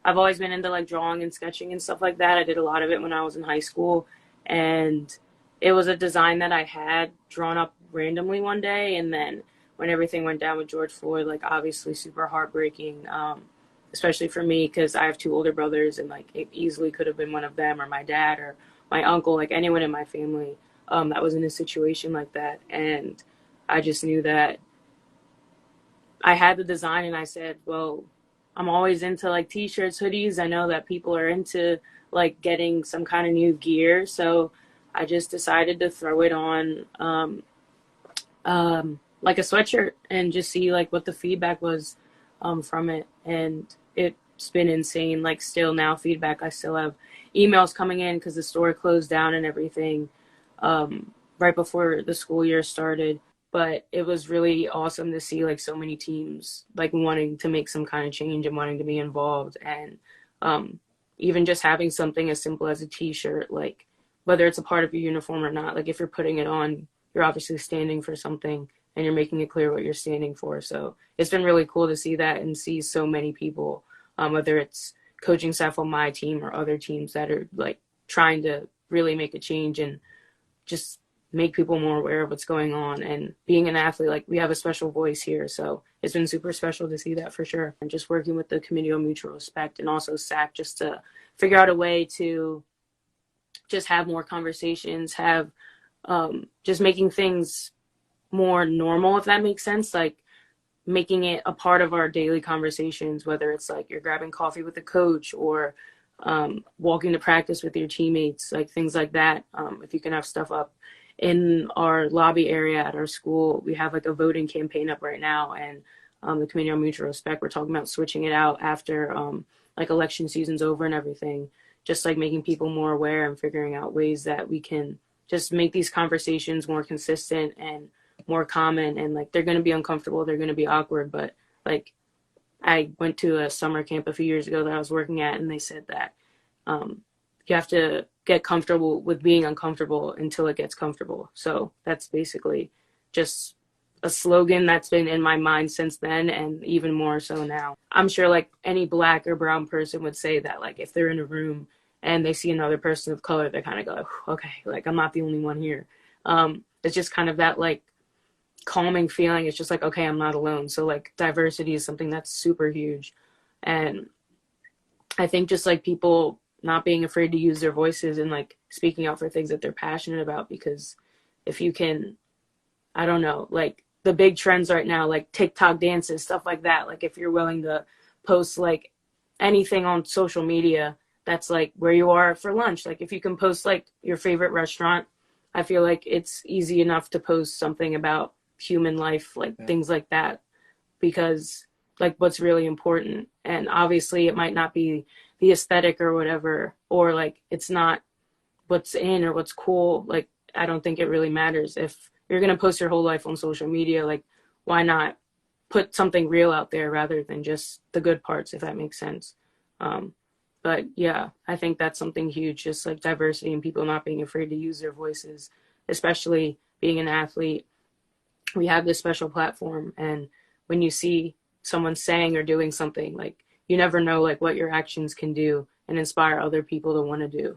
I've always been into like drawing and sketching and stuff like that. I did a lot of it when I was in high school, and it was a design that I had drawn up randomly one day, and then when everything went down with George Floyd, like obviously super heartbreaking, especially for me because I have two older brothers, and like it easily could have been one of them or my dad or my uncle, like anyone in my family that was in a situation like that. And I just knew that I had the design, and I said, well, I'm always into like t-shirts, hoodies. I know that people are into like getting some kind of new gear. So I just decided to throw it on like a sweatshirt and just see like what the feedback was from it. And it's been insane. Like still now feedback, I still have emails coming in because the store closed down and everything right before the school year started. But it was really awesome to see like so many teams like wanting to make some kind of change and wanting to be involved. And even just having something as simple as a t-shirt, like whether it's a part of your uniform or not, like if you're putting it on, you're obviously standing for something and you're making it clear what you're standing for. So it's been really cool to see that and see so many people, whether it's coaching staff on my team or other teams that are like trying to really make a change and just make people more aware of what's going on. And being an athlete, like we have a special voice here. So it's been super special to see that for sure. And just working with the Committee on Mutual Respect and also SAC just to figure out a way to just have more conversations, have just making things more normal, if that makes sense. Like making it a part of our daily conversations, whether it's like you're grabbing coffee with a coach or walking to practice with your teammates, like things like that. If you can have stuff up in our lobby area at our school, we have like a voting campaign up right now, and the Committee on Mutual Respect, we're talking about switching it out after like election season's over and everything, just like making people more aware and figuring out ways that we can just make these conversations more consistent and more common. And like they're going to be uncomfortable, they're going to be awkward, but like I went to a summer camp a few years ago that I was working at, and they said that you have to get comfortable with being uncomfortable until it gets comfortable. So that's basically just a slogan that's been in my mind since then, and even more so now. I'm sure like any black or brown person would say that, like if they're in a room and they see another person of color, they kind of go, okay, like I'm not the only one here. It's just kind of that like calming feeling. It's just like, okay, I'm not alone. So like diversity is something that's super huge. And I think just like people not being afraid to use their voices and like speaking out for things that they're passionate about, because if you can, I don't know, like the big trends right now, like TikTok dances, stuff like that. Like if you're willing to post like anything on social media, that's like where you are for lunch. Like if you can post like your favorite restaurant, I feel like it's easy enough to post something about human life, like things like that, because like what's really important. And obviously it might not be the aesthetic or whatever, or like it's not what's in or what's cool. Like I don't think it really matters. If you're going to post your whole life on social media, like why not put something real out there rather than just the good parts, if that makes sense. But yeah, I think that's something huge, just like diversity and people not being afraid to use their voices, especially being an athlete. We have this special platform, and when you see someone saying or doing something, like you never know like what your actions can do and inspire other people to want to do.